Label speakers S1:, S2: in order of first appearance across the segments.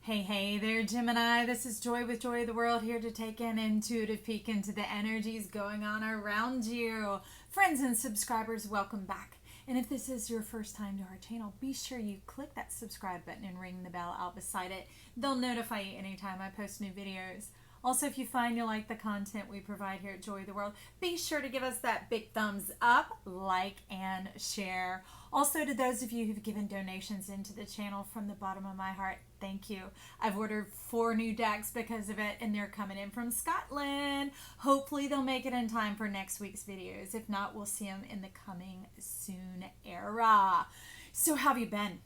S1: Hey there, Gemini. This is Joy with Joy of the World, here to take an intuitive peek into the energies going on around you. Friends and subscribers, welcome back. And if this is your first time to our channel, be sure you click that subscribe button and ring the bell out beside it. They'll notify you anytime I post new videos. Also, if you find you like the content we provide here at Joy of the World, be sure to give us that big thumbs up, like, and share. Also, to those of you who've given donations into the channel, from the bottom of my heart, thank you. I've ordered 4 new decks because of it, and they're coming in from Scotland. Hopefully, they'll make it in time for next week's videos. If not, we'll see them in the coming soon era. So, how have you been?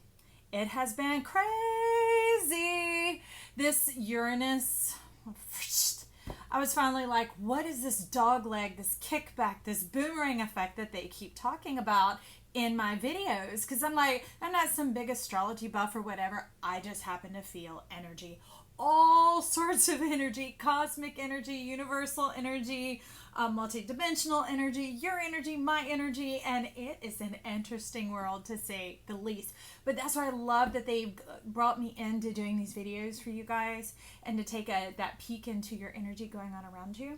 S1: It has been crazy. This Uranus, I was finally like, what is this dog leg, this kickback, this boomerang effect that they keep talking about in my videos? Because I'm like, I'm not some big astrology buff or whatever. I just happen to feel energy. All sorts of energy, cosmic energy, universal energy, multi-dimensional energy, your energy, my energy, and it is an interesting world, to say the least. But that's why I love that they've brought me into doing these videos for you guys, and to take that peek into your energy going on around you.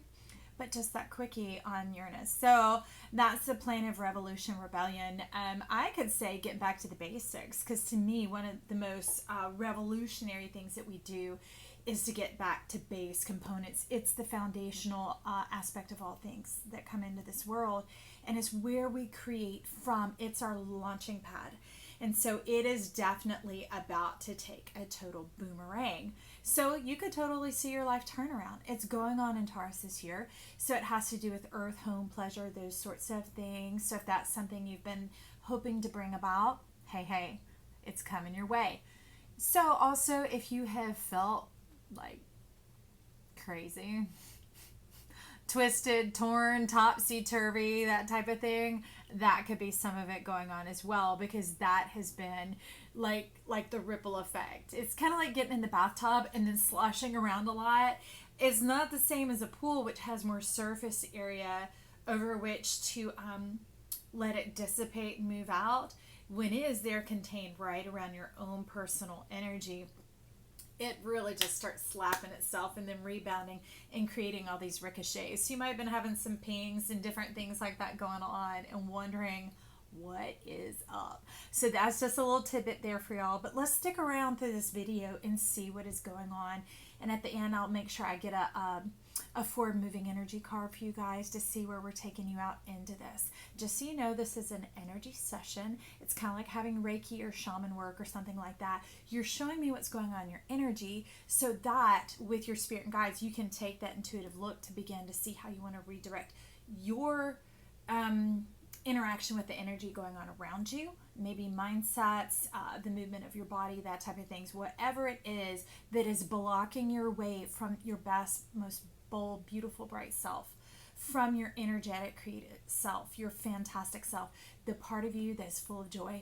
S1: But just that quickie on Uranus. So that's the plane of revolution, rebellion. I could say get back to the basics, because to me, one of the most revolutionary things that we do is to get back to base components. It's the foundational aspect of all things that come into this world, and it's where we create from. It's our launching pad. And so it is definitely about to take a total boomerang. So you could totally see your life turn around. It's going on in Taurus this year. So it has to do with earth, home, pleasure, those sorts of things. So if that's something you've been hoping to bring about, hey, it's coming your way. So also, if you have felt like crazy, twisted, torn, topsy-turvy, that type of thing, that could be some of it going on as well, because that has been like the ripple effect. It's kind of like getting in the bathtub and then sloshing around a lot. It's not the same as a pool, which has more surface area over which to let it dissipate and move out. When it is there contained right around your own personal energy, it really just starts slapping itself and then rebounding and creating all these ricochets. So you might have been having some pings and different things like that going on and wondering what is up. So that's just a little tidbit there for y'all. But let's stick around through this video and see what is going on. And at the end, I'll make sure I get a forward moving energy card for you guys to see where we're taking you out into this. Just so you know, this is an energy session. It's kind of like having Reiki or shaman work or something like that. You're showing me what's going on in your energy, so that with your spirit and guides, you can take that intuitive look to begin to see how you want to redirect your interaction with the energy going on around you, maybe mindsets, the movement of your body, that type of things, whatever it is that is blocking your way from your best, most bold, beautiful, bright self, from your energetic, creative self, your fantastic self, the part of you that's full of joy.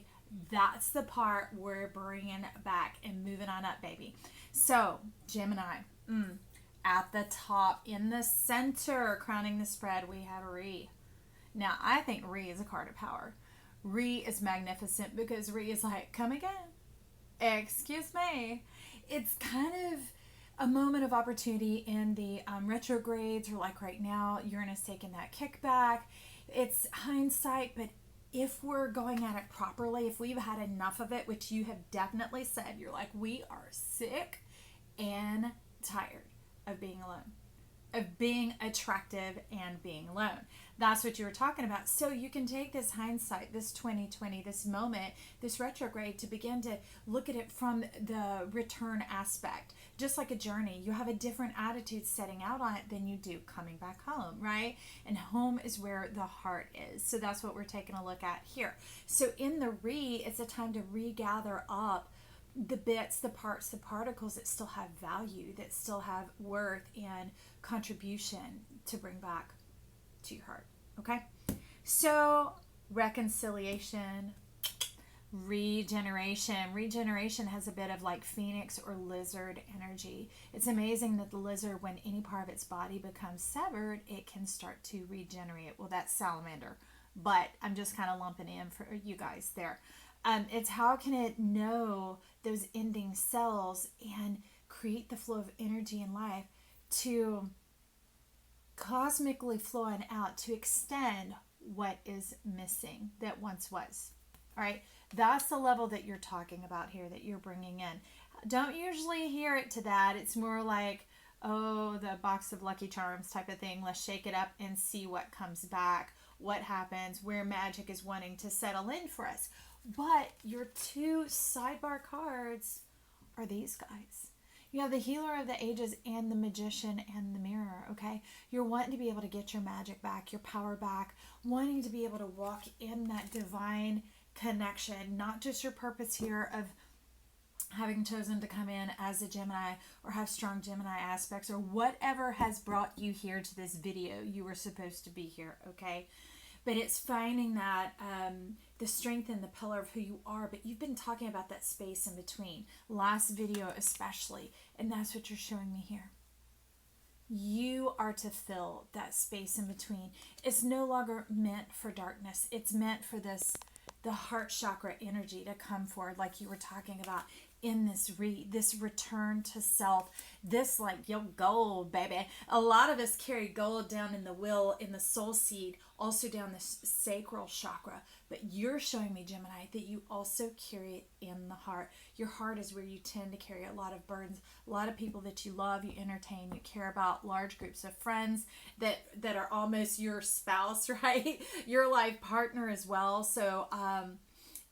S1: That's the part we're bringing back and moving on up, baby. So Gemini, at the top in the center, crowning the spread, we have Re. Now, I think Re is a card of power. Re is magnificent because Re is like, come again. Excuse me. It's kind of a moment of opportunity in the retrogrades, or like right now, Uranus taking that kickback. It's hindsight, but if we're going at it properly, if we've had enough of it, which you have definitely said, you're like, we are sick and tired of being alone, of being attractive and being alone. That's what you were talking about. So you can take this hindsight, this 2020, this moment, this retrograde, to begin to look at it from the return aspect. Just like a journey, you have a different attitude setting out on it than you do coming back home, right? And home is where the heart is. So that's what we're taking a look at here. So in the Re, it's a time to regather up the bits, the parts, the particles that still have value, that still have worth and contribution to bring back to your heart. Okay, so reconciliation, regeneration has a bit of like phoenix or lizard energy. It's amazing that the lizard, when any part of its body becomes severed, it can start to regenerate. Well, that's salamander, but I'm just kind of lumping in for you guys there. It's how can it know those ending cells and create the flow of energy in life, to cosmically flow on out, to extend what is missing that once was. All right, that's the level that you're talking about here, that you're bringing in. Don't usually hear it to that. It's more like, oh, the box of Lucky Charms type of thing. Let's shake it up and see what comes back, what happens, where magic is wanting to settle in for us. But your two sidebar cards are these guys. You have the Healer of the Ages and the Magician and the Mirror, okay? You're wanting to be able to get your magic back, your power back, wanting to be able to walk in that divine connection, not just your purpose here of having chosen to come in as a Gemini or have strong Gemini aspects or whatever has brought you here to this video. You were supposed to be here, okay? But it's finding that the strength and the pillar of who you are, but you've been talking about that space in between. Last video especially, and that's what you're showing me here. You are to fill that space in between. It's no longer meant for darkness. It's meant for the heart chakra energy to come forward, like you were talking about in this this return to self, this like your gold, baby. A lot of us carry gold down in the will, in the soul seed, also down the sacral chakra. But you're showing me, Gemini, that you also carry it in the heart. Your heart is where you tend to carry a lot of burdens, a lot of people that you love, you entertain, you care about, large groups of friends that are almost your spouse, right? Your life partner as well. So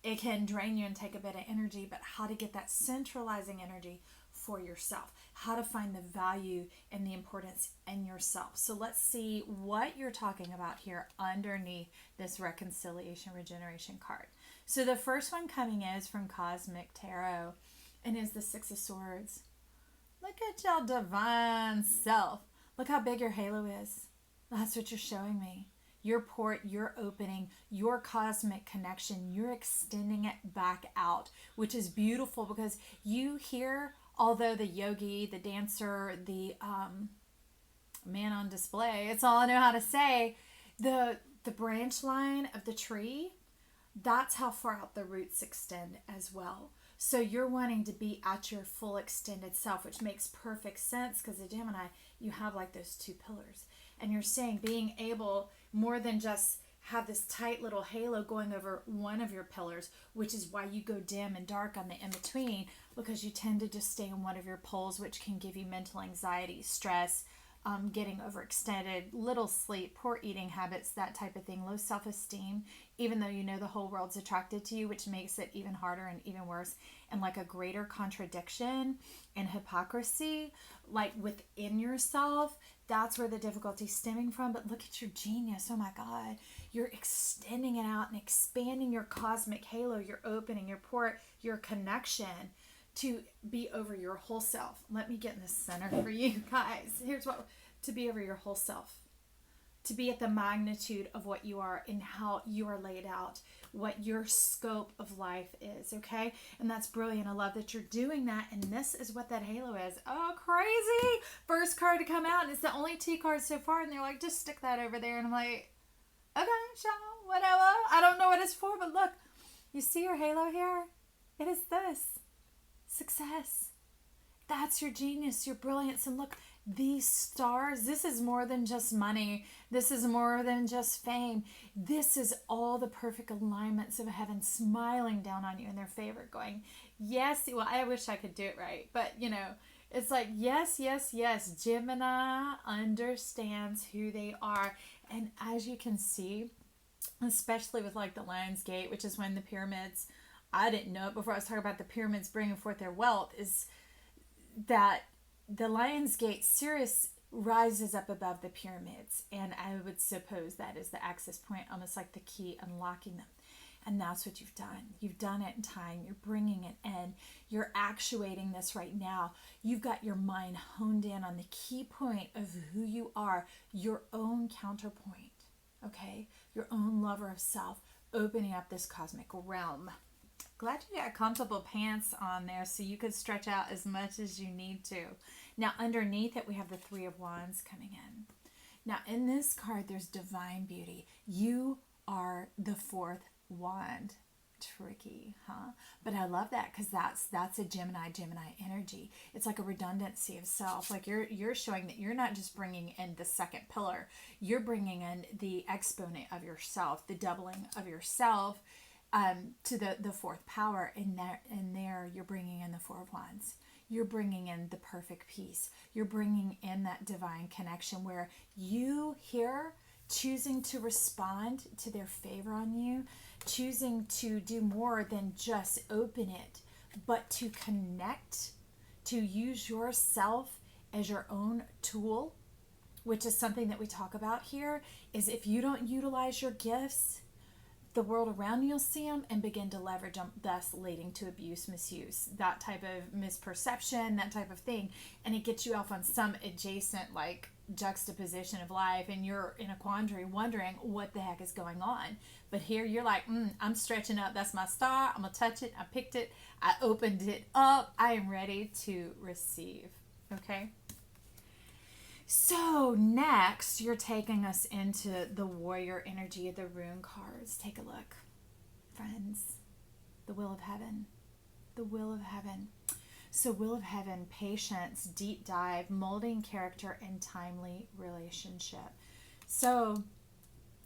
S1: it can drain you and take a bit of energy, but how to get that centralizing energy for yourself, how to find the value and the importance in yourself. So let's see what you're talking about here underneath this reconciliation regeneration card. So the first one coming in is from Cosmic Tarot and is the Six of Swords. Look at your divine self. Look how big your halo is. That's what you're showing me. Your port, your opening, your cosmic connection, you're extending it back out, which is beautiful because you here, although the yogi, the dancer, the man on display, it's all I know how to say, the branch line of the tree, that's how far out the roots extend as well. So you're wanting to be at your full extended self, which makes perfect sense because the Gemini, you have like those two pillars. And you're saying being able more than just have this tight little halo going over one of your pillars, which is why you go dim and dark on the in-between, because you tend to just stay on one of your poles, which can give you mental anxiety, stress, getting overextended, little sleep, poor eating habits, that type of thing, low self-esteem, even though you know the whole world's attracted to you, which makes it even harder and even worse, and like a greater contradiction and hypocrisy, like within yourself. That's where the difficulty's stemming from. But look at your genius. Oh my God. You're extending it out and expanding your cosmic halo, your opening, your port, your connection to be over your whole self. Let me get in the center for you guys. Here's what, to be over your whole self. To be at the magnitude of what you are and how you are laid out, what your scope of life is, okay? And that's brilliant. I love that you're doing that, and this is what that halo is. Oh, crazy! First card to come out, and it's the only 2 cards so far, and they're like, just stick that over there, and I'm like, okay, sure, whatever. I don't know what it's for, but look, you see your halo here? It is this. Success. That's your genius, your brilliance, and look, these stars, this is more than just money. This is more than just fame. This is all the perfect alignments of heaven smiling down on you in their favor, going, yes, well, I wish I could do it right, but you know, it's like, yes, yes, yes. Gemini understands who they are. And as you can see, especially with like the Lion's Gate, which is when the pyramids, I didn't know it before I was talking about the pyramids bringing forth their wealth, is that the Lion's Gate, Sirius rises up above the pyramids, and I would suppose that is the access point, almost like the key unlocking them. And that's what you've done. You've done it in time. You're bringing it in. You're actuating this right now. You've got your mind honed in on the key point of who you are, your own counterpoint, okay? Your own lover of self, opening up this cosmic realm. Glad you got comfortable pants on there so you could stretch out as much as you need to. Now, underneath it, we have the 3 of Wands coming in. Now, in this card, there's divine beauty. You are the 4th wand. Tricky, huh? But I love that because that's a Gemini energy. It's like a redundancy of self. Like you're showing that you're not just bringing in the second pillar, you're bringing in the exponent of yourself, the doubling of yourself, to the fourth power. And there you're bringing in the Four of Wands. You're bringing in the perfect peace. You're bringing in that divine connection where you here choosing to respond to their favor on you, choosing to do more than just open it, but to connect, to use yourself as your own tool, which is something that we talk about here, is if you don't utilize your gifts, the world around you will see them and begin to leverage them, thus leading to abuse, misuse, that type of misperception, that type of thing. And it gets you off on some adjacent like juxtaposition of life, and you're in a quandary wondering what the heck is going on. But here you're like, I'm stretching up. That's my star. I'm going to touch it. I picked it. I opened it up. I am ready to receive. Okay. So next, you're taking us into the warrior energy of the rune cards. Take a look, friends. The will of heaven. The will of heaven. So will of heaven, patience, deep dive, molding character, and timely relationship. So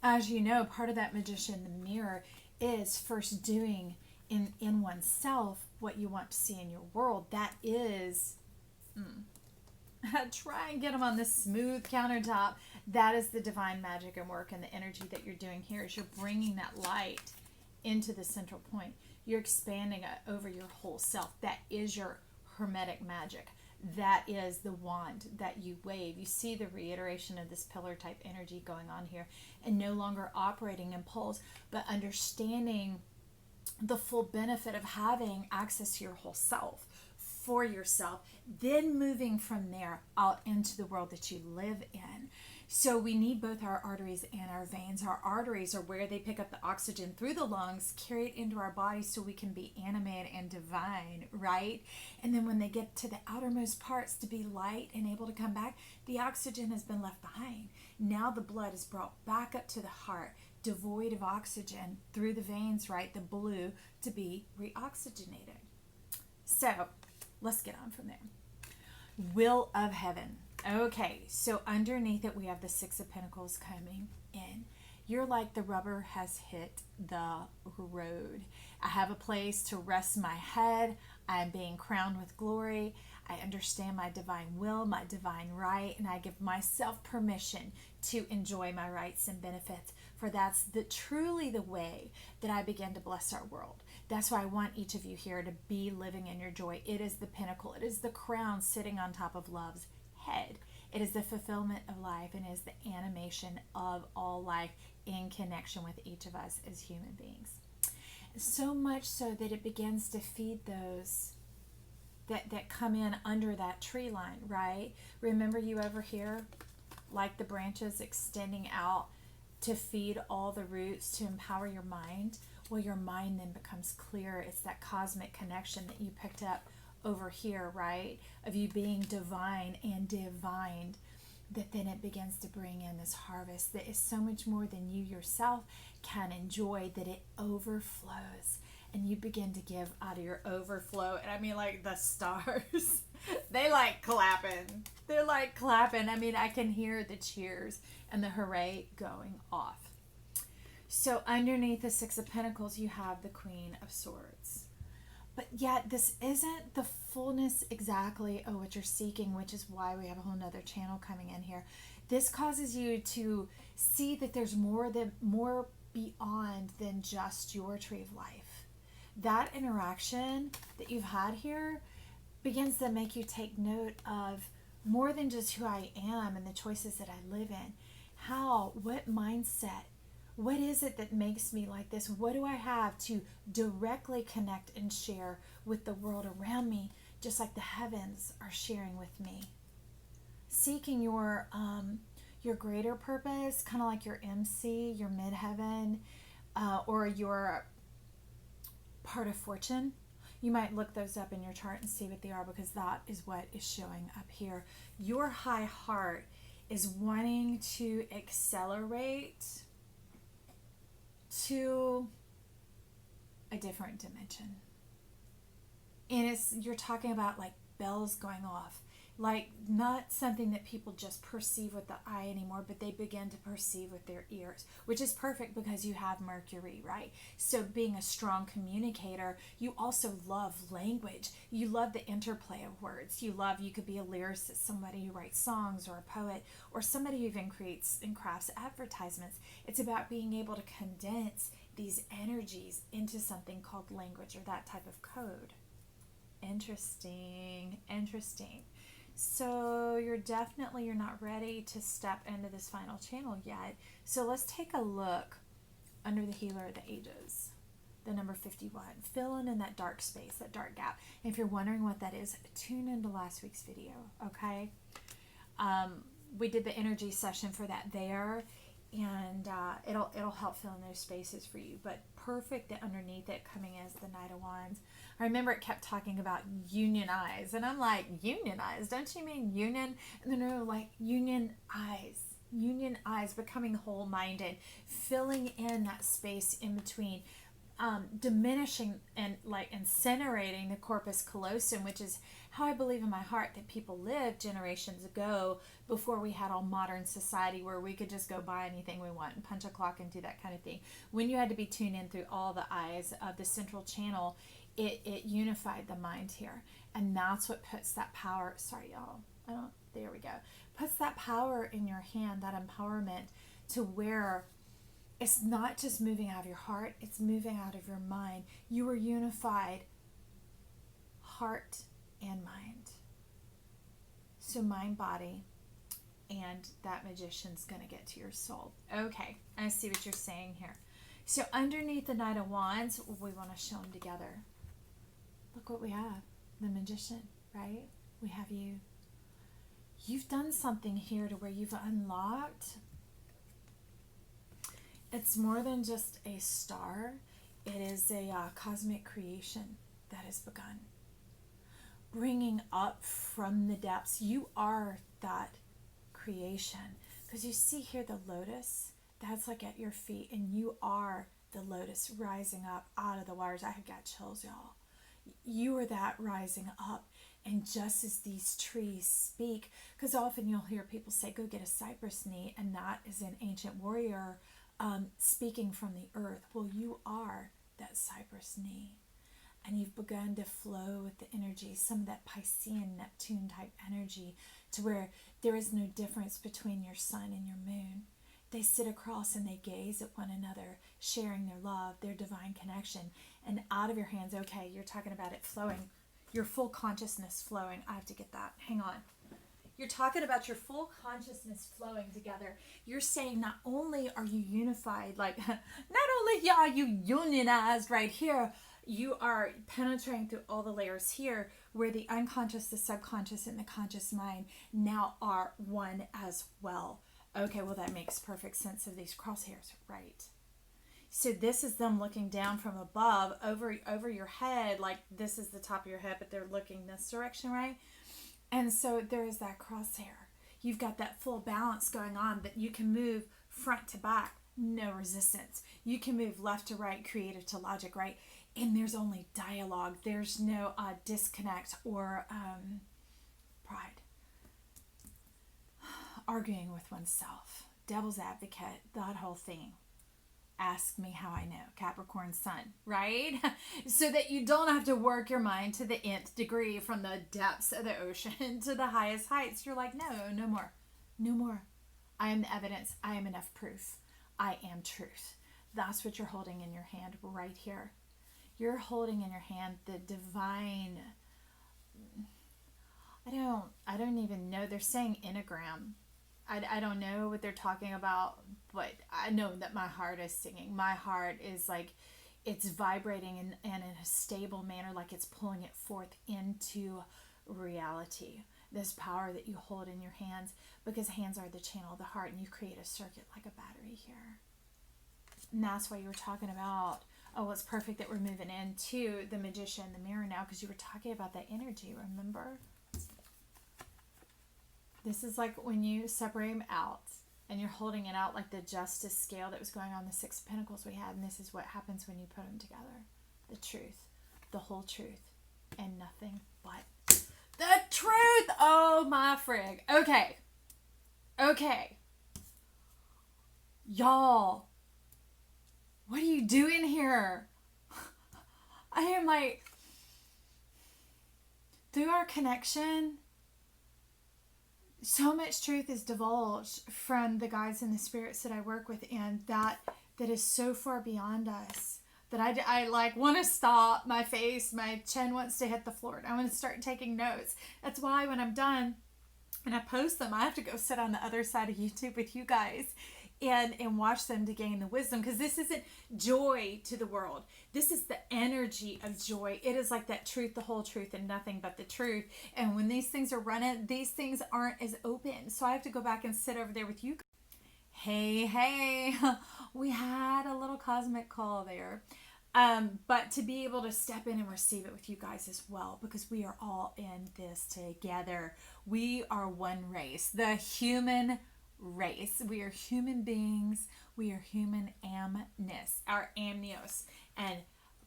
S1: as you know, part of that magician, the mirror, is first doing in oneself what you want to see in your world. That is... try and get them on this smooth countertop. That is the divine magic and work, and the energy that you're doing here is you're bringing that light into the central point. You're expanding it over your whole self. That is your hermetic magic. That is the wand that you wave. You see the reiteration of this pillar type energy going on here, and no longer operating in poles, but understanding the full benefit of having access to your whole self for yourself, then moving from there out into the world that you live in. So we need both our arteries and our veins. Our arteries are where they pick up the oxygen through the lungs, carry it into our bodies so we can be animated and divine, right? And then when they get to the outermost parts to be light and able to come back, the oxygen has been left behind. Now the blood is brought back up to the heart, devoid of oxygen, through the veins, right? The blue, to be reoxygenated. So let's get on from there. Will of heaven. Okay, so underneath it we have the Six of Pentacles coming in. You're like the rubber has hit the road. I have a place to rest my head. I am being crowned with glory. I understand my divine will, my divine right, and I give myself permission to enjoy my rights and benefits. For that's truly the way that I begin to bless our world. That's why I want each of you here to be living in your joy. It is the pinnacle. It is the crown sitting on top of love's head. It is the fulfillment of life, and is the animation of all life in connection with each of us as human beings. So much so that it begins to feed those that come in under that tree line, right? Remember you over here, like the branches extending out to feed all the roots, to empower your mind. Well, your mind then becomes clear. It's that cosmic connection that you picked up over here, right? Of you being divine and divined, that then it begins to bring in this harvest that is so much more than you yourself can enjoy, that it overflows. And you begin to give out of your overflow. And I mean, like the stars, they like clapping. They're like clapping. I mean, I can hear the cheers and the hooray going off. So underneath the Six of Pentacles, you have the Queen of Swords. But yet this isn't the fullness exactly of what you're seeking, which is why we have a whole nother channel coming in here. This causes you to see that there's more beyond than just your tree of life. That interaction that you've had here begins to make you take note of more than just who I am and the choices that I live in. What mindset, what is it that makes me like this? What do I have to directly connect and share with the world around me, just like the heavens are sharing with me? Seeking your greater purpose, kind of like your MC, your midheaven, or your part of fortune. You might look those up in your chart and see what they are, because that is what is showing up here. Your high heart is wanting to accelerate to a different dimension. And you're talking about like bells going off, like not something that people just perceive with the eye anymore, but they begin to perceive with their ears, which is perfect because you have Mercury, right? So being a strong communicator, you also love language. You love the interplay of words. You could be a lyricist, somebody who writes songs, or a poet, or somebody who even creates and crafts advertisements. It's about being able to condense these energies into something called language, or that type of code. Interesting. So you're not ready to step into this final channel yet. So let's take a look under the Healer of the Ages, the number 51. Fill in that dark space, that dark gap. And if you're wondering what that is, tune into last week's video, okay? We did the energy session for that there, and it'll help fill in those spaces for you. But perfect that underneath it coming as the Knight of Wands. I remember it kept talking about unionize, and I'm like, unionize? Don't you mean union? And then no, like union eyes, becoming whole-minded, filling in that space in between, diminishing and like incinerating the corpus callosum, which is how I believe in my heart that people lived generations ago, before we had all modern society where we could just go buy anything we want and punch a clock and do that kind of thing. When you had to be tuned in through all the eyes of the central channel, it unified the mind here. And that's what puts that power, sorry y'all, there we go, puts that power in your hand, that empowerment, to where it's not just moving out of your heart, it's moving out of your mind. You are unified, heart and mind. So mind, body, and that magician's going to get to your soul. Okay, I see what you're saying here. So underneath the Knight of Wands, we want to show them together. Look what we have, the magician, right? We have you. You've done something here to where you've unlocked. It's more than just a star. It is a cosmic creation that has begun. Bringing up from the depths. You are that creation. Because you see here the lotus, that's like at your feet, and you are the lotus rising up out of the waters. I have got chills, y'all. You are that rising up. And just as these trees speak, because often you'll hear people say, go get a cypress knee, and that is an ancient warrior speaking from the earth. Well, you are that cypress knee. And you've begun to flow with the energy, some of that Piscean, Neptune type energy, to where there is no difference between your sun and your moon. They sit across and they gaze at one another, sharing their love, their divine connection. And out of your hands, okay, you're talking about it flowing, your full consciousness flowing. I have to get that. Hang on. You're talking about your full consciousness flowing together. You're saying not only are you unified, like, not only are you unionized right here, you are penetrating through all the layers here, where the unconscious, the subconscious, and the conscious mind now are one as well. Okay, well, that makes perfect sense of these crosshairs, right? So this is them looking down from above over your head, like this is the top of your head, but they're looking this direction, right? And so there is that crosshair. You've got that full balance going on, that you can move front to back, no resistance. You can move left to right, creative to logic, right? And there's only dialogue. There's no disconnect or pride. Arguing with oneself. Devil's advocate, that whole thing. Ask me how I know. Capricorn sun, right? So that you don't have to work your mind to the nth degree, from the depths of the ocean to the highest heights. You're like, no more. No more. I am the evidence. I am enough proof. I am truth. That's what you're holding in your hand right here. You're holding in your hand the divine, I don't even know. They're saying enneagram. I don't know what they're talking about, but I know that my heart is singing. My heart is like, it's vibrating in a stable manner, like it's pulling it forth into reality. This power that you hold in your hands, because hands are the channel of the heart, and you create a circuit like a battery here. And that's why you were talking about, oh, it's perfect that we're moving into the magician, the mirror now, because you were talking about that energy, remember? This is like when you separate them out and you're holding it out, like the justice scale that was going on, the Six of Pentacles we had, and this is what happens when you put them together. the truth, the whole truth, and nothing but the truth. Oh my frig. Okay. Y'all, what are you doing here? I am like, through our connection, so much truth is divulged from the guides and the spirits that I work with, and that is so far beyond us that I like want to stop. My chin wants to hit the floor, and I want to start taking notes. That's why when I'm done and I post them, I have to go sit on the other side of YouTube with you guys and watch them to gain the wisdom, because this isn't joy to the world. This is the energy of joy. It is like that truth, the whole truth, and nothing but the truth. And when these things are running, these things aren't as open. So I have to go back and sit over there with you. Hey, we had a little cosmic call there. But to be able to step in and receive it with you guys as well, because we are all in this together. We are one race, the human race. We are human beings. We are human amness, our amnios. And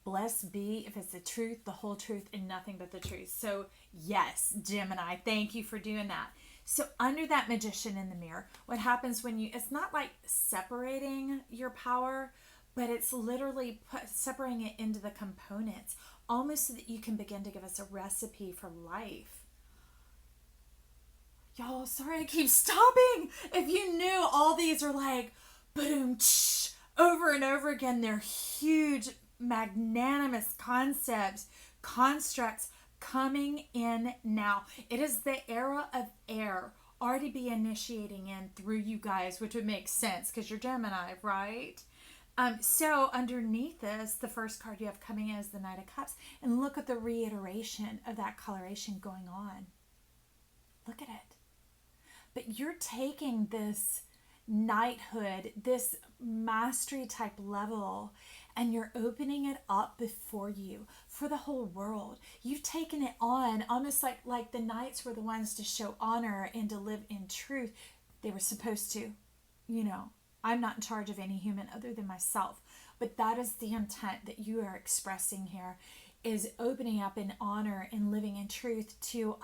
S1: blessed be if it's the truth, the whole truth, and nothing but the truth. So yes, Gemini, thank you for doing that. So under that magician in the mirror, what happens when it's not like separating your power, but it's literally separating it into the components, almost so that you can begin to give us a recipe for life. Y'all, sorry I keep stopping. If you knew, all these are like, boom, over and over again. They're huge, magnanimous concepts, constructs coming in now. It is the era of air already be initiating in through you guys, which would make sense because you're Gemini, right? So underneath this, the first card you have coming in is the Knight of Cups. And look at the reiteration of that coloration going on. Look at it. But you're taking this knighthood, this mastery type level, and you're opening it up before you for the whole world. You've taken it on almost like the knights were the ones to show honor and to live in truth. They were supposed to, I'm not in charge of any human other than myself. But that is the intent that you are expressing here, is opening up in honor and living in truth to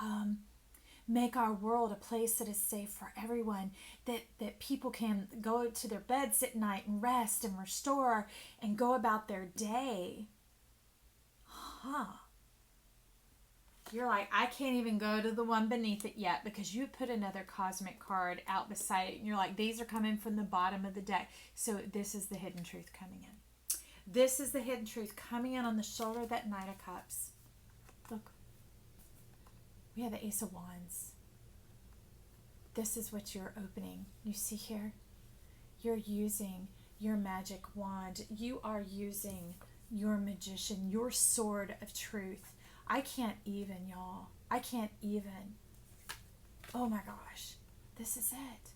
S1: make our world a place that is safe for everyone, that people can go to their beds at night and rest and restore and go about their day. You're like, I can't even go to the one beneath it yet, because you put another cosmic card out beside it, and you're like, these are coming from the bottom of the deck. So this is the hidden truth coming in. This is the hidden truth coming in on the shoulder of that Knight of Cups. Look. We have the Ace of Wands. This is what you're opening. You see here? You're using your magic wand. You are using your magician, your sword of truth. I can't even, y'all. I can't even. Oh my gosh. This is it.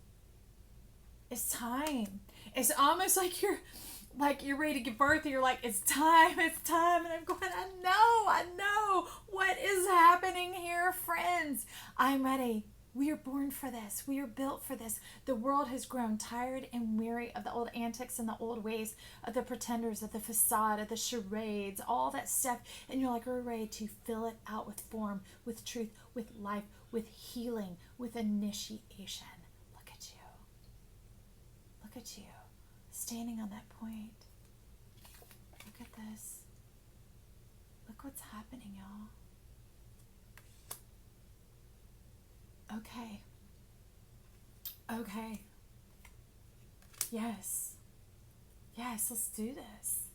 S1: It's time. It's almost like you're ready to give birth, and you're like, it's time. And I'm going, I know. What is happening here, friends? I'm ready. We are born for this. We are built for this. The world has grown tired and weary of the old antics and the old ways, of the pretenders, of the facade, of the charades, all that stuff. And you're like, we're ready to fill it out with form, with truth, with life, with healing, with initiation. Look at you. Look at you. Standing on that point. Look at this. Look what's happening, y'all. Okay. Yes, let's do this.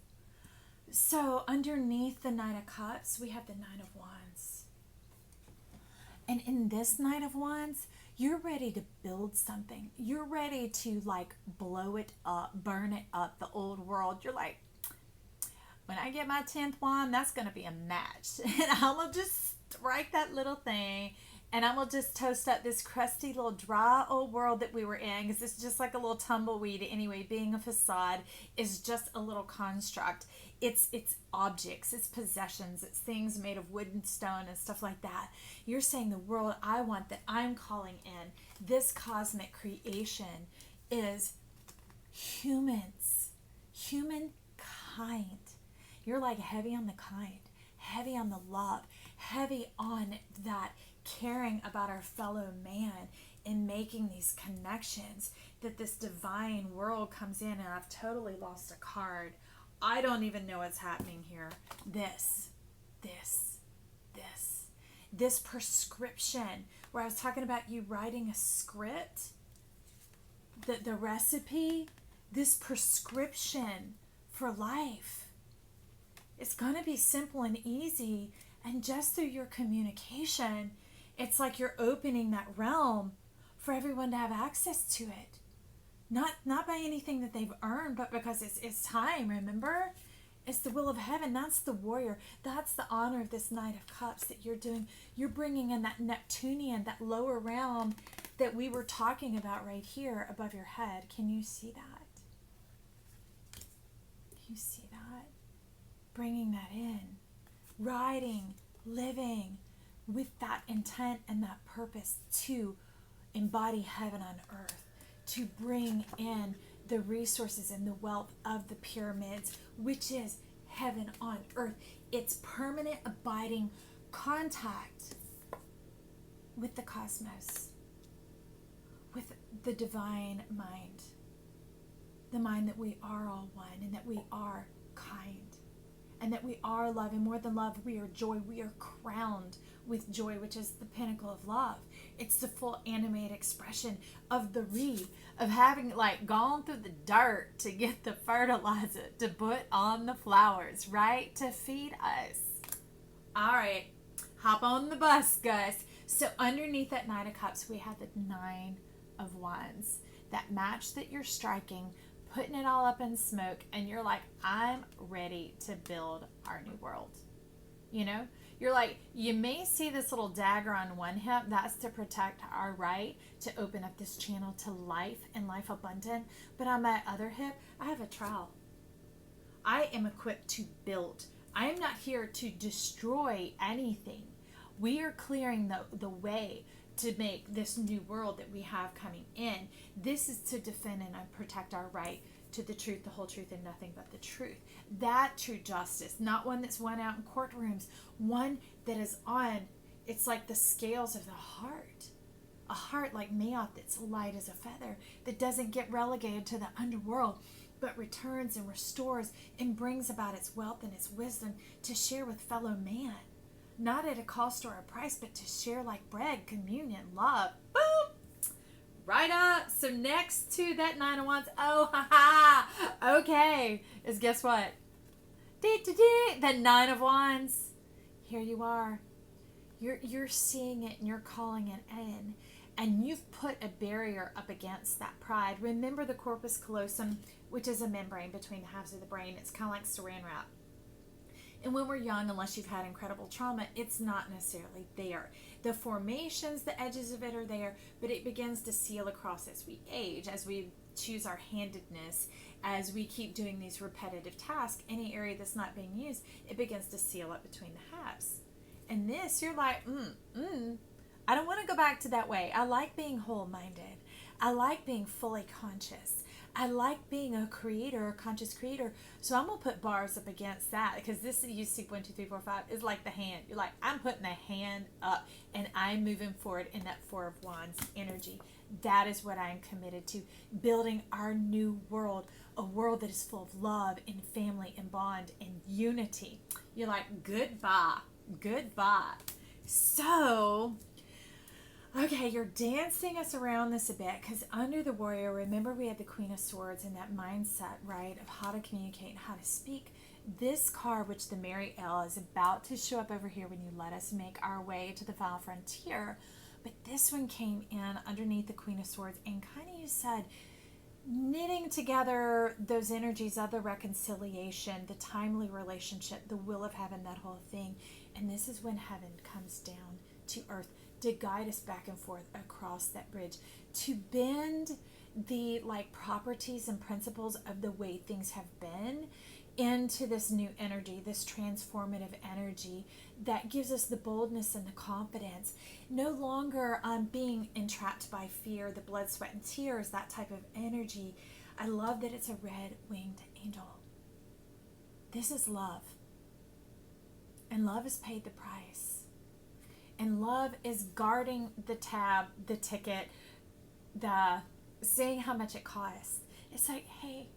S1: So underneath the Knight of Cups, we have the Nine of Wands. And in this Knight of Wands, you're ready to build something. You're ready to blow it up, burn it up, the old world. You're like, when I get my 10th wand, that's going to be a match. And I'm going to just strike that little thing, and I'm going to just toast up this crusty little dry old world that we were in, because it's just like a little tumbleweed anyway. Being a facade is just a little construct. It's objects, it's possessions, it's things made of wood and stone and stuff like that. You're saying the world I want, that I'm calling in, this cosmic creation, is humans, humankind. You're like heavy on the kind, heavy on the love, heavy on that caring about our fellow man and making these connections, that this divine world comes in. And I've totally lost a card. I don't even know what's happening here. This prescription, where I was talking about you writing a script, the recipe, this prescription for life. It's going to be simple and easy, and just through your communication, it's like you're opening that realm for everyone to have access to it. Not by anything that they've earned, but because it's time, remember? It's the will of heaven. That's the warrior. That's the honor of this Knight of Cups that you're doing. You're bringing in that Neptunian, that lower realm that we were talking about right here above your head. Can you see that? Can you see that? Bringing that in. Riding, living with that intent and that purpose to embody heaven on earth, to bring in the resources and the wealth of the pyramids, which is heaven on earth. It's permanent, abiding contact with the cosmos, with the divine mind, the mind that we are all one, and that we are kind, and that we are love, and more than love, we are joy. We are crowned with joy, which is the pinnacle of love. It's the full animated expression of the of having like gone through the dirt to get the fertilizer to put on the flowers, right? To feed us. All right, hop on the bus, guys. So underneath that Knight of Cups, we have the Nine of Wands. That match that you're striking, putting it all up in smoke, and you're like, I'm ready to build our new world. You know? You're like, you may see this little dagger on one hip. That's to protect our right to open up this channel to life and life abundant. But on my other hip, I have a trowel. I am equipped to build. I am not here to destroy anything. We are clearing the way to make this new world that we have coming in. This is to defend and protect our right to the truth, the whole truth, and nothing but the truth. That true justice, not one that's won out in courtrooms, one that is on, it's like the scales of the heart. A heart like Mayotte that's light as a feather, that doesn't get relegated to the underworld, but returns and restores and brings about its wealth and its wisdom to share with fellow man. Not at a cost or a price, but to share like bread, communion, love. Boom! Right up. So next to that Nine of Wands, oh, okay, is guess what? That Nine of Wands. Here you are. You're seeing it and you're calling it in. And you've put a barrier up against that pride. Remember the corpus callosum, which is a membrane between the halves of the brain. It's kind of like saran wrap. And when we're young, unless you've had incredible trauma, it's not necessarily there. The formations, the edges of it are there, but it begins to seal across as we age, as we choose our handedness, as we keep doing these repetitive tasks. Any area that's not being used, it begins to seal up between the halves. And this, you're like, I don't want to go back to that way. I like being whole-minded. I like being fully conscious. I like being a creator, a conscious creator. So I'm going to put bars up against that, because this, you see 1, 2, 3, 4, 5 is like the hand. You're like, I'm putting the hand up and I'm moving forward in that Four of Wands energy. That is what I'm committed to, building our new world, a world that is full of love and family and bond and unity. You're like, goodbye. So, okay, you're dancing us around this a bit, because under the warrior, remember we had the Queen of Swords and that mindset, right, of how to communicate and how to speak. This card, which the Mary L is about to show up over here when you let us make our way to the final frontier, but this one came in underneath the Queen of Swords, and kind of, you said, knitting together those energies of the reconciliation, the timely relationship, the will of heaven, that whole thing. And this is when heaven comes down to earth to guide us back and forth across that bridge, to bend the like properties and principles of the way things have been into this new energy, this transformative energy that gives us the boldness and the confidence. No longer being entrapped by fear, the blood, sweat, and tears, that type of energy. I love that it's a red-winged angel. This is love. And love has paid the price. And love is guarding the tab, the ticket, the seeing how much it costs. It's like, hey,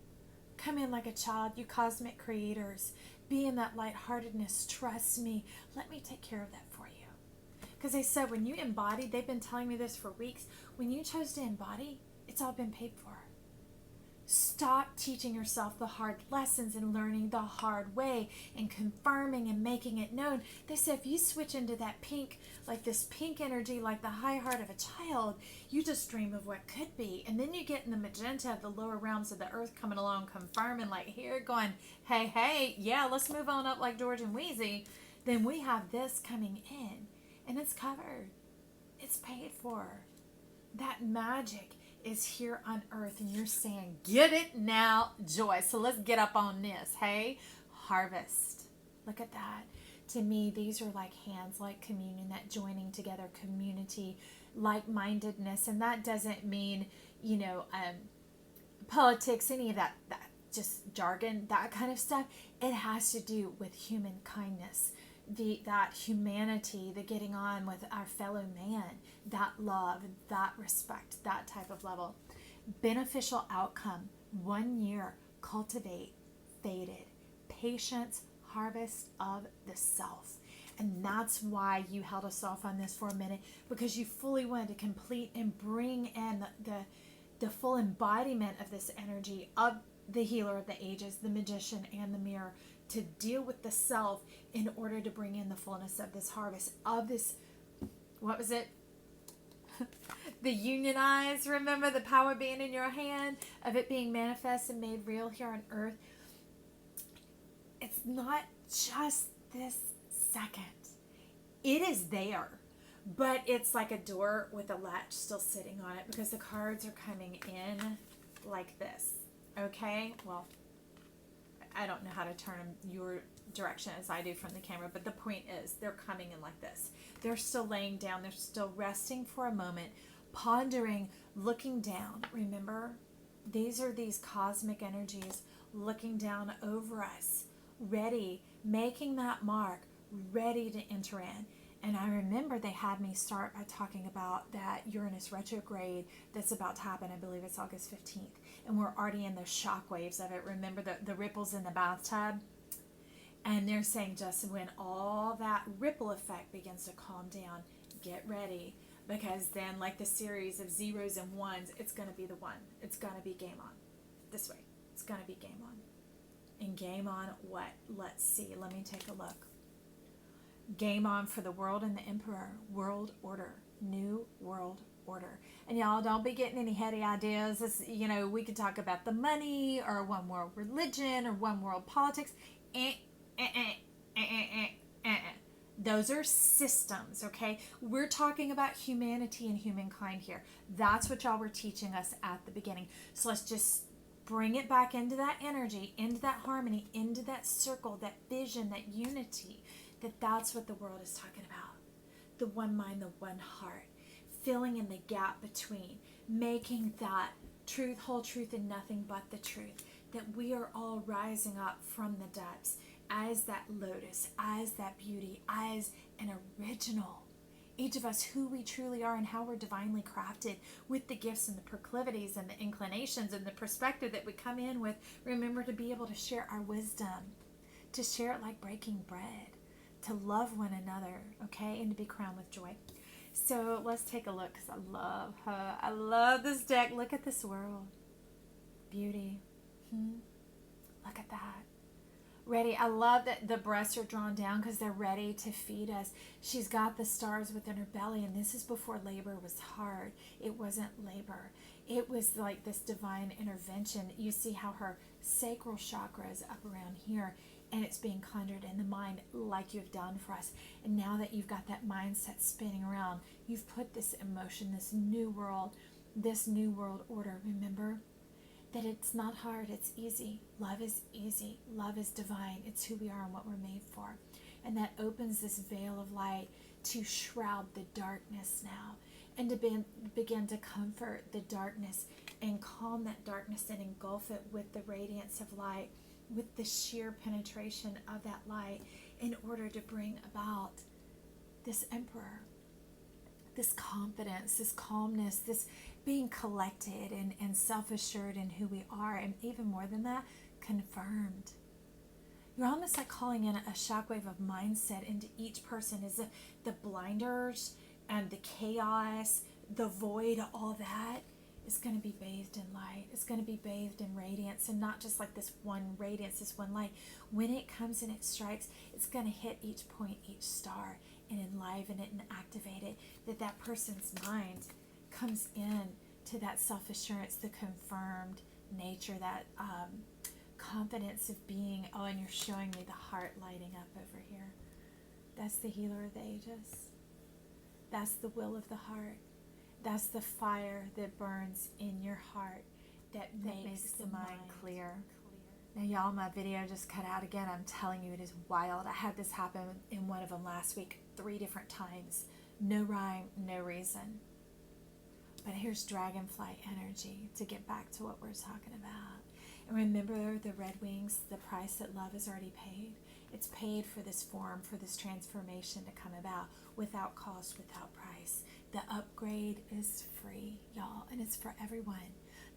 S1: come in like a child, you cosmic creators. Be in that lightheartedness. Trust me. Let me take care of that for you. Because they said when you embody, they've been telling me this for weeks, when you chose to embody, it's all been paid for. Stop teaching yourself the hard lessons and learning the hard way and confirming and making it known. They said if you switch into that pink, like this pink energy, like the high heart of a child, you just dream of what could be. And then you get in the magenta of the lower realms of the earth coming along, confirming like here, going, hey, yeah, let's move on up like George and Wheezy. Then we have this coming in and it's covered. It's paid for. That magic is here on earth, and you're saying, get it now, joy. So let's get up on this. Hey, harvest. Look at that. To me, these are like hands, like communion, that joining together, community, like-mindedness. And that doesn't mean, politics, any of that just jargon, that kind of stuff. It has to do with human kindness, that humanity, the getting on with our fellow man, that love, that respect, that type of level. Beneficial outcome, 1 year, cultivate, faded, patience, harvest of the self. And that's why you held us off on this for a minute, because you fully wanted to complete and bring in the full embodiment of this energy of the healer of the ages, the magician, and the mirror, to deal with the self in order to bring in the fullness of this harvest, of this, what was it? The unionize, remember the power being in your hand, of it being manifest and made real here on earth. It's not just this second. It is there, but it's like a door with a latch still sitting on it, because the cards are coming in like this. Okay? Well, I don't know how to turn them your direction as I do from the camera, but the point is they're coming in like this. They're still laying down. They're still resting for a moment, pondering, looking down. Remember, these are these cosmic energies looking down over us, ready, making that mark, ready to enter in. And I remember they had me start by talking about that Uranus retrograde that's about to happen. I believe it's August 15th. And we're already in the shock waves of it. Remember the ripples in the bathtub? And they're saying just when all that ripple effect begins to calm down, get ready. Because then, like the series of zeros and ones, it's going to be the one. It's going to be game on. This way. It's going to be game on. And game on what? Let's see. Let me take a look. Game on for the world and the emperor. World order. New world order. And y'all, don't be getting any heady ideas. This, we could talk about the money or one world religion or one world politics. Those are systems, okay? We're talking about humanity and humankind here. That's what y'all were teaching us at the beginning. So let's just bring it back into that energy, into that harmony, into that circle, that vision, that unity. That's what the world is talking about. The one mind, the one heart. Filling in the gap between. Making that truth, whole truth, and nothing but the truth. That we are all rising up from the depths as that lotus, as that beauty, as an original. Each of us, who we truly are and how we're divinely crafted, with the gifts and the proclivities and the inclinations and the perspective that we come in with. Remember to be able to share our wisdom, to share it like breaking bread, to love one another, okay, and to be crowned with joy. So let's take a look, because I love her. I love this deck. Look at this world. Beauty. Look at that. Ready. I love that the breasts are drawn down because they're ready to feed us. She's got the stars within her belly, and this is before labor was hard. It wasn't labor. It was like this divine intervention. You see how her sacral chakra is up around here, and it's being conjured in the mind like you've done for us. And now that you've got that mindset spinning around, you've put this emotion, this new world order. Remember that it's not hard, it's easy. Love is easy. Love is divine. It's who we are and what we're made for. And that opens this veil of light to shroud the darkness now, and to begin to comfort the darkness and calm that darkness and engulf it with the radiance of light, with the sheer penetration of that light. in order to bring about this emperor, this confidence, this calmness, this being collected and self-assured in who we are, and even more than that, confirmed. You're almost like calling in a shockwave of mindset into each person. Is the blinders and the chaos, the void, all that is going to be bathed in light. It's going to be bathed in radiance, and not just like this one radiance, this one light. When it comes and it strikes, it's going to hit each point, each star, and enliven it and activate it, that person's mind comes in to that self-assurance, the confirmed nature, that confidence of being, oh, and you're showing me the heart lighting up over here. That's the healer of the ages. That's the will of the heart. That's the fire that burns in your heart that makes the mind clear. Now, y'all, my video just cut out again. I'm telling you, it is wild. I had this happen in one of them last week 3 different times. No rhyme, no reason. But here's dragonfly energy to get back to what we're talking about. And remember the red wings, the price that love has already paid. It's paid for this form, for this transformation to come about without cost, without price. The upgrade is free, y'all, and it's for everyone.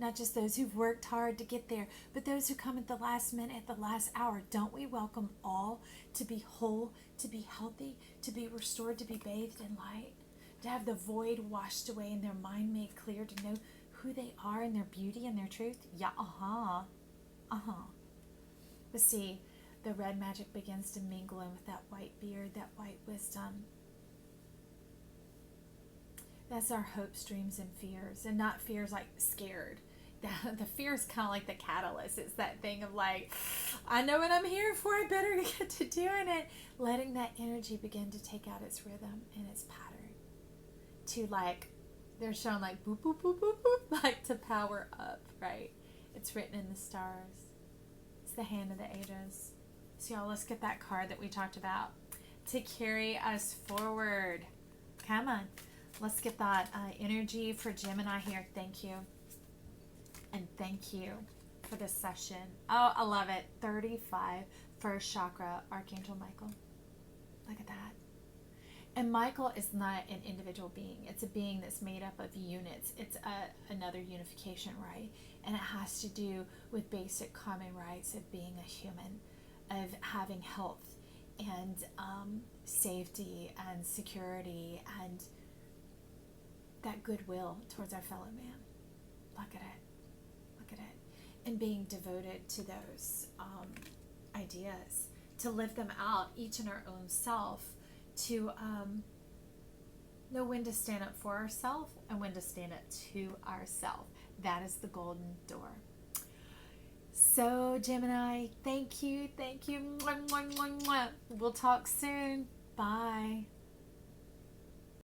S1: Not just those who've worked hard to get there, but those who come at the last minute, at the last hour. Don't we welcome all to be whole, to be healthy, to be restored, to be bathed in light, to have the void washed away and their mind made clear, to know who they are and their beauty and their truth? Yeah, But see, the red magic begins to mingle in with that white beard, that white wisdom. That's our hopes, dreams, and fears. And not fears like scared. The fear is kind of like the catalyst. It's that thing of like, I know what I'm here for. I better get to doing it. Letting that energy begin to take out its rhythm and its pattern. To like, they're shown like boop, boop, boop, boop, boop. Like to power up, right? It's written in the stars. It's the hand of the ages. So y'all, let's get that card that we talked about to carry us forward. Come on. Let's get that energy for Gemini here. Thank you. And thank you for this session. Oh, I love it. 35, first chakra, Archangel Michael. Look at that. And Michael is not an individual being. It's a being that's made up of units. It's another unification, right? And it has to do with basic common rights of being a human, of having health and safety and security and that goodwill towards our fellow man. Look at it. Look at it. And being devoted to those ideas, to live them out, each in our own self, to know when to stand up for ourselves and when to stand up to ourselves. That is the golden door. So, Gemini, thank you. We'll talk soon. Bye.